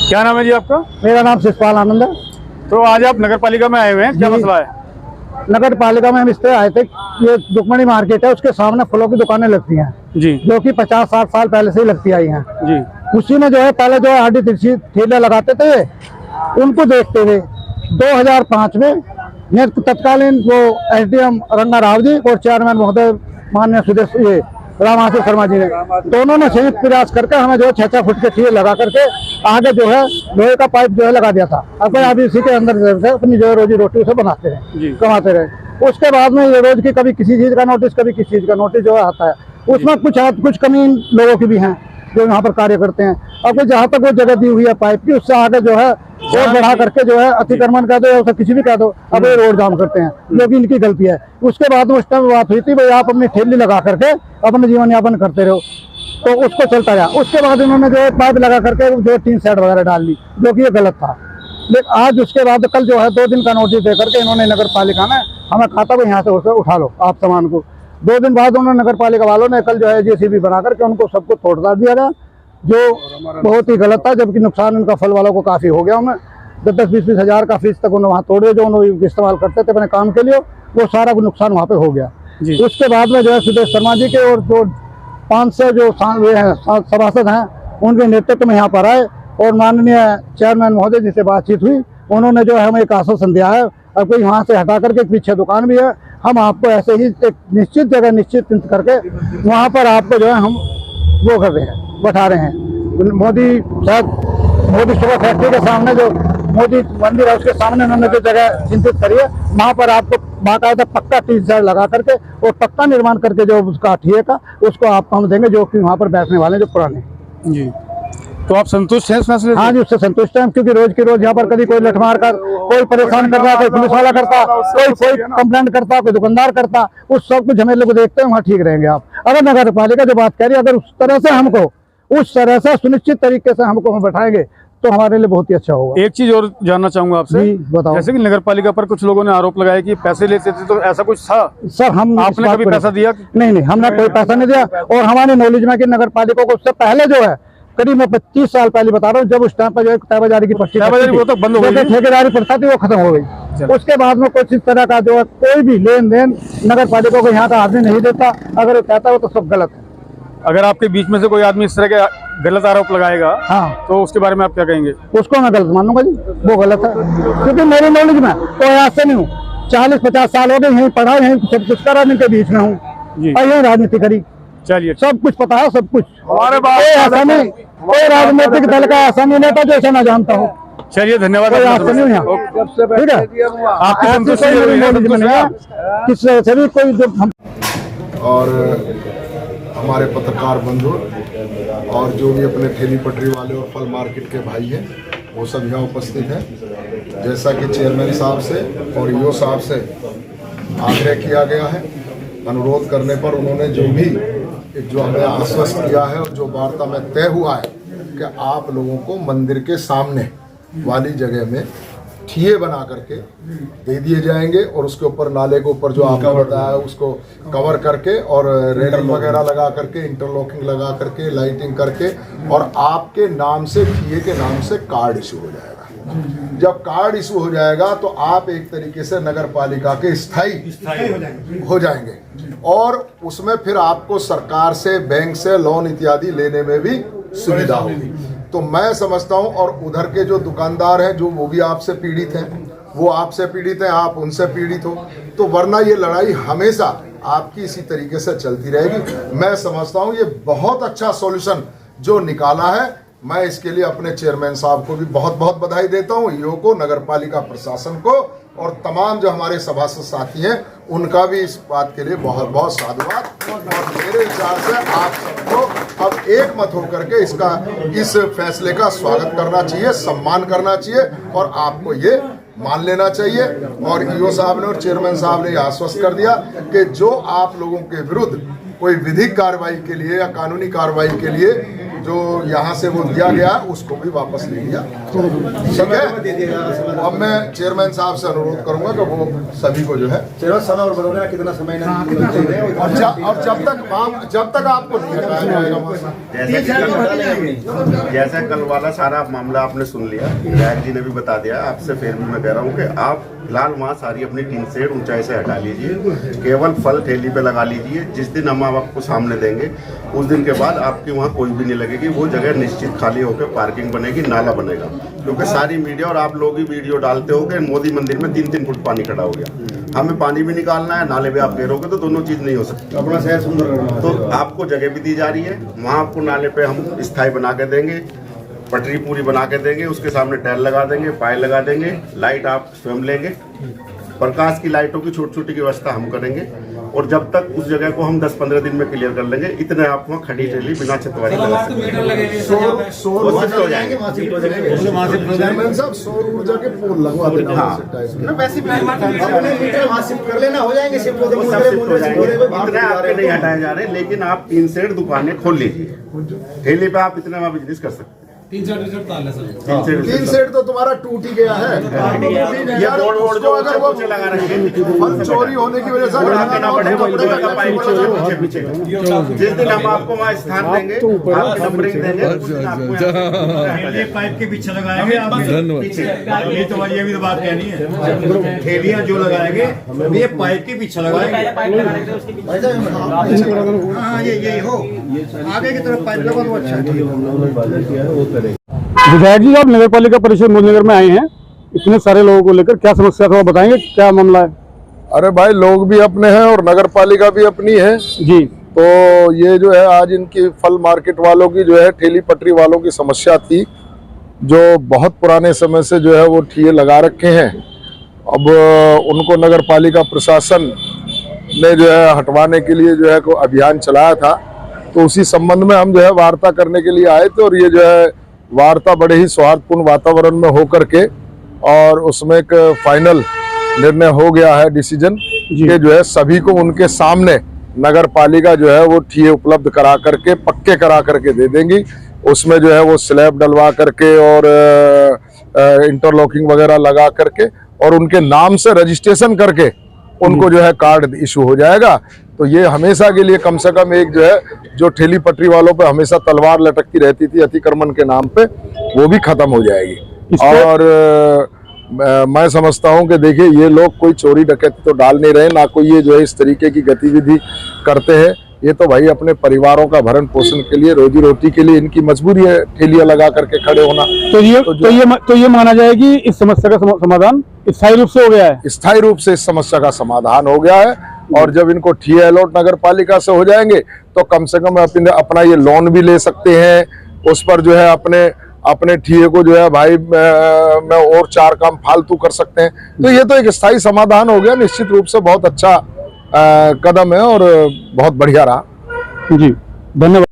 क्या नाम है जी आपका? मेरा नाम शिषपाल आनंद है। तो आज आप नगर पालिका में आए हुए हैं, क्या मसला है? नगर पालिका में हम इस तरह आए थे, ये दुकमणी मार्केट है, उसके सामने फलों की दुकानें लगती हैं जी, जो कि 50-60 साल पहले से ही लगती आई हैं जी, उसी में जो है पहले जो आड़ी तिरछी ठेले लगाते थे, उनको देखते हुए 2005 में तत्कालीन वो एसडीएम रंगा राव जी और चेयरमैन महोदय माननीय सुदेश ये रामाशय शर्मा जी ने दोनों ने संयुक्त प्रयास करके हमें जो 6-6 फुट के ठेले लगा करके आगे जो है लोहे का पाइप जो है लगा दिया था। अब अभी इसी के अंदर से अपनी जो है रोजी रोटी उसे बनाते रहे, कमाते रहे। उसके बाद में ये रोज की कभी किसी चीज का नोटिस, कभी किसी चीज का नोटिस जो है आता है, उसमें कुछ कमी लोगों की भी हैं जो यहाँ पर कार्य करते हैं। अब जहाँ तक वो जगह दी हुई है पाइप की, उससे आगे जो है और बढ़ा करके जो है अतिक्रमण कह दो या किसी भी कह दो, अब ये रोड जाम करते हैं, जो कि इनकी गलती है। उसके बाद में उस टाइम बात हुई थी भाई आप अपनी ठेली लगा करके अपने जीवन यापन करते रहो, तो उसको चलता रहा। उसके बाद उन्होंने जो है पाइप लगा करके जो 3 सेट वगैरह डाल दी, जो कि ये गलत था। लेकिन आज उसके बाद कल जो है 2 दिन का नोटिस दे करके इन्होंने नगर पालिका ने हमें कहा था यहाँ से उठा लो आप सामान को। 2 दिन बाद उन्होंने नगर पालिका वालों ने कल जो है जेसीबी बना करके उनको सबको तोड़ दिया गया, जो बहुत ही गलत था, जबकि नुकसान उनका फल वालों को काफी हो गया। उन्हें 10-20 हज़ार का फीस तक उन्होंने वहाँ तोड़े, जो उन्होंने इस्तेमाल करते थे अपने काम के लिए, वो सारा नुकसान वहाँ पे हो गया। उसके बाद में जो है सुदेश शर्मा जी के और जो 500 जो सभासद हैं उनके नेतृत्व में यहाँ पर आए और माननीय चेयरमैन महोदय जी से बातचीत हुई। उन्होंने जो है हमें एक आश्वासन दिया है, अब कोई वहाँ से हटा करके पीछे दुकान भी है, हम आपको ऐसे ही एक निश्चित जगह निश्चित करके वहाँ पर आपको जो है हम वो कर रहे हैं, बैठा रहे हैं। मोदी शुगर फैक्ट्री के सामने जो मोदी मंदिर है उसके सामने उन्होंने जो जगह चिंतित करी है, वहाँ पर आपको बाकायदा पक्का 30 हज़ार लगा करके और पक्का निर्माण करके जो उसका ठेका उसको आपको हम देंगे, जो कि वहाँ पर बैठने वाले जो पुराने। जी, तो आप संतुष्ट हैं इस फैसले से? हाँ जी, उससे संतुष्ट हैं, क्योंकि रोज की रोज यहाँ पर कभी कोई लठमार कर कोई परेशान कर रहा, कोई पुलिस वाला करता, कोई कंप्लेंट करता, कोई दुकानदार करता, उस सब कुछ झमेले को देखते हैं वहाँ ठीक रहेंगे आप। अगर नगर पालिका जो बात कह रही है, अगर उस तरह से सुनिश्चित तरीके से हमको हम बैठाएंगे तो हमारे लिए बहुत ही अच्छा होगा। एक चीज और जानना चाहूंगा आपसे, बताओ। जैसे कि नगर पालिका पर कुछ लोगों ने आरोप लगाया कि पैसे लेते थे, तो ऐसा कुछ था? सर आपने कभी पैसा दिया? नहीं, हमने कोई पैसा नहीं दिया। और हमारे नॉलेज में कि नगर पालिका को उससे पहले जो है करीब मैं 25 साल पहले बता रहा हूँ, जब उस टाइम पर जो है तहबाजारी की पर्ची बंद हो गई, ठेकेदारी प्रथा थी वो खत्म हो गई। उसके बाद में कुछ इस तरह का जो है कोई भी लेन देन नगर पालिका को यहाँ का आदमी नहीं देता, अगर वो कहता हो तो सब गलत है। अगर आपके बीच में से कोई आदमी इस तरह के गलत आरोप लगाएगा, हाँ, तो उसके बारे में आप क्या कहेंगे? उसको मैं गलत मानूंगा जी, वो गलत है, क्योंकि मेरी नॉलेज में तो ऐसे नहीं हूँ। 40-50 साल हो गए यहीं पढ़ा, यहीं सब कुछ करा, इनके बीच में हूँ और यही राजनीति करी। चलिए, सब कुछ पता है, सब कुछ हमारे पास ऐसा नहीं, कोई राजनीतिक दल का ऐसा नहीं नेता जैसा मैं जानता हूँ। चलिए, धन्यवाद। ठीक है, आपकी किससे से भी कोई जो और हमारे पत्रकार बंधु और जो भी अपने ठेली पटरी वाले और फल मार्केट के भाई हैं, वो सब यहाँ उपस्थित हैं। जैसा कि चेयरमैन साहब से और ईओ साहब से आग्रह किया गया है, अनुरोध करने पर उन्होंने जो हमें आश्वस्त किया है और जो वार्ता में तय हुआ है कि आप लोगों को मंदिर के सामने वाली जगह में ठिये बना करके दे दिए जाएंगे और उसके ऊपर नाले के ऊपर जो आपने बताया उसको कवर करके और रेलिंग वगैरह लगा करके, इंटरलॉकिंग लगा करके, लाइटिंग करके, और आपके नाम से ठिये के नाम से कार्ड इशू हो जाएगा। जब कार्ड इशू हो जाएगा तो आप एक तरीके से नगर पालिका के स्थायी हो जाएंगे और उसमें फिर आपको सरकार से, बैंक से लोन इत्यादि लेने में भी सुविधा होगी। तो मैं समझता हूं, और उधर के जो दुकानदार हैं जो वो भी आपसे पीड़ित हैं, वो आपसे पीड़ित हैं, आप उनसे पीड़ित हो, तो वरना ये लड़ाई हमेशा आपकी इसी तरीके से चलती रहेगी। मैं समझता हूं ये बहुत अच्छा सॉल्यूशन जो निकाला है, मैं इसके लिए अपने चेयरमैन साहब को भी बहुत बहुत बधाई देता हूं, ईओ को, नगर पालिका प्रशासन को और तमाम जो हमारे सभासद साथी हैं उनका भी इस बात के लिए बहुत बहुत साधुवाद। और मेरे विचार से आप सबको अब एक मत होकर के इस फैसले का स्वागत करना चाहिए, सम्मान करना चाहिए और आपको ये मान लेना चाहिए। और ईओ साहब ने और चेयरमैन साहब ने आश्वस्त कर दिया कि जो आप लोगों के विरुद्ध कोई विधिक कार्रवाई के लिए या कानूनी कार्रवाई के लिए जो यहाँ से वो दिया गया उसको भी वापस ले लिया। ठीक है, अब मैं चेयरमैन साहब से अनुरोध करूंगा कि वो सभी को जो है समय और बताओ कितना समय और जब तक आपको नहीं हटाया जाएगा। जैसा कल वाला सारा मामला आपने सुन लिया, विधायक जी ने भी बता दिया। आपसे फिर भी मैं कह रहा हूँ कि आप फिलहाल वहाँ सारी अपनी टीन शेड ऊंचाई से हटा लीजिए, केवल फल थैली पे लगा लीजिए। जिस दिन हम आपको सामने देंगे उस दिन के बाद आपकी वहाँ कोई भी नहीं लगेगी। वो जगह निश्चित खाली होकर पार्किंग बनेगी, नाला बनेगा। क्योंकि सारी मीडिया और आप लोग ही वीडियो डालते हो कि मोदी मंदिर में 3-3 फुट पानी खड़ा हो गया। हमें पानी भी निकालना है, नाले भी आप घेरोगे तो दोनों चीज नहीं हो सकती। अपना शहर सुंदर करना, तो आपको जगह भी दी जा रही है। वहाँ आपको नाले पे हम स्थायी बना के देंगे, पटरी पूरी बना के देंगे, उसके सामने टाइल लगा देंगे, पाए लगा देंगे, लाइट आप स्वयं लेंगे, प्रकाश की लाइटों की छोटी छोटी व्यवस्था हम करेंगे। और जब तक उस जगह को हम 10-15 दिन में क्लियर कर लेंगे, इतने आप वहाँ खड़ी ट्रेली बिना छतवारी लगा सकते। सौर ऊर्जा के पोल लगवा देना। वैसे भी मीटर वहाँ शिफ्ट कर लेना, हो जाएंगे शिफ्ट हो इतने आपके नहीं हटाए जा रहे, लेकिन आप 3 शेड दुकानें खोल लीजिए। ठेले पे आप इतने वहाँ बिजनेस कर सकते हैं। 3 सेट तो तुम्हारा टूट ही गया है यार। उसको अगर वो लगा रखे फल चोरी होने की वजह से पीछे जिस दिन हम आपको वहाँ स्थान देंगे, आपकी नंबरिंग देंगे, उस दिन आपको पाइप के पीछे लगाएंगे आप। ये तो ये भी तो बात कहनी है, ठेलियां जो लगाएंगे ये पाइप के पीछे लगाएंगे। हाँ ये हो आगे की तरफ पाइप लगा तो अच्छा है। विधायक जी, आप नगर पालिका परिषद मोदीनगर में आए हैं, इतने सारे लोगों को लेकर क्या समस्या था वो बताएंगे, क्या मामला है? अरे भाई, लोग भी अपने हैं और नगर पालिका भी अपनी है जी। तो ये जो है आज इनकी फल मार्केट वालों की जो है ठेली पटरी वालों की समस्या थी, जो बहुत पुराने समय से जो है वो ठिये लगा रखे हैं। अब उनको नगर पालिका प्रशासन ने जो है हटवाने के लिए जो है को अभियान चलाया था। तो उसी संबंध में हम जो है वार्ता करने के लिए आए थे और ये जो है वार्ता बड़े ही सौहार्दपूर्ण वातावरण में होकर के और उसमें एक फाइनल निर्णय हो गया है, डिसीजन कि जो है सभी को उनके सामने नगर पालिका जो है वो ठिये उपलब्ध करा करके पक्के करा करके दे देंगी। उसमें जो है वो स्लैब डलवा करके और इंटरलॉकिंग वगैरह लगा करके और उनके नाम से रजिस्ट्रेशन करके उनको जो है कार्ड इशू हो जाएगा। तो ये हमेशा के लिए कम से कम एक जो है जो ठेली पटरी वालों पे हमेशा तलवार लटकती रहती थी अतिक्रमण के नाम पे, वो भी खत्म हो जाएगी। और मैं समझता हूं कि देखिए ये लोग कोई चोरी डकैती तो डाल नहीं रहे, ना कोई ये जो है इस तरीके की गतिविधि करते हैं। ये तो भाई अपने परिवारों का भरण पोषण के लिए, रोजी रोटी के लिए इनकी मजबूरी है ठेलियां लगा करके खड़े होना। तो ये माना जाए कि इस समस्या का समाधान स्थायी रूप से हो गया है। स्थायी रूप से इस समस्या का समाधान हो गया है। और जब इनको ठिये अलॉट नगर पालिका से हो जाएंगे तो कम से कम अपना ये लोन भी ले सकते हैं, उस पर जो है अपने ठिये को जो है भाई में और 4 काम फालतू कर सकते हैं। तो ये तो एक स्थायी समाधान हो गया, निश्चित रूप से बहुत अच्छा कदम है और बहुत बढ़िया रहा। जी, धन्यवाद।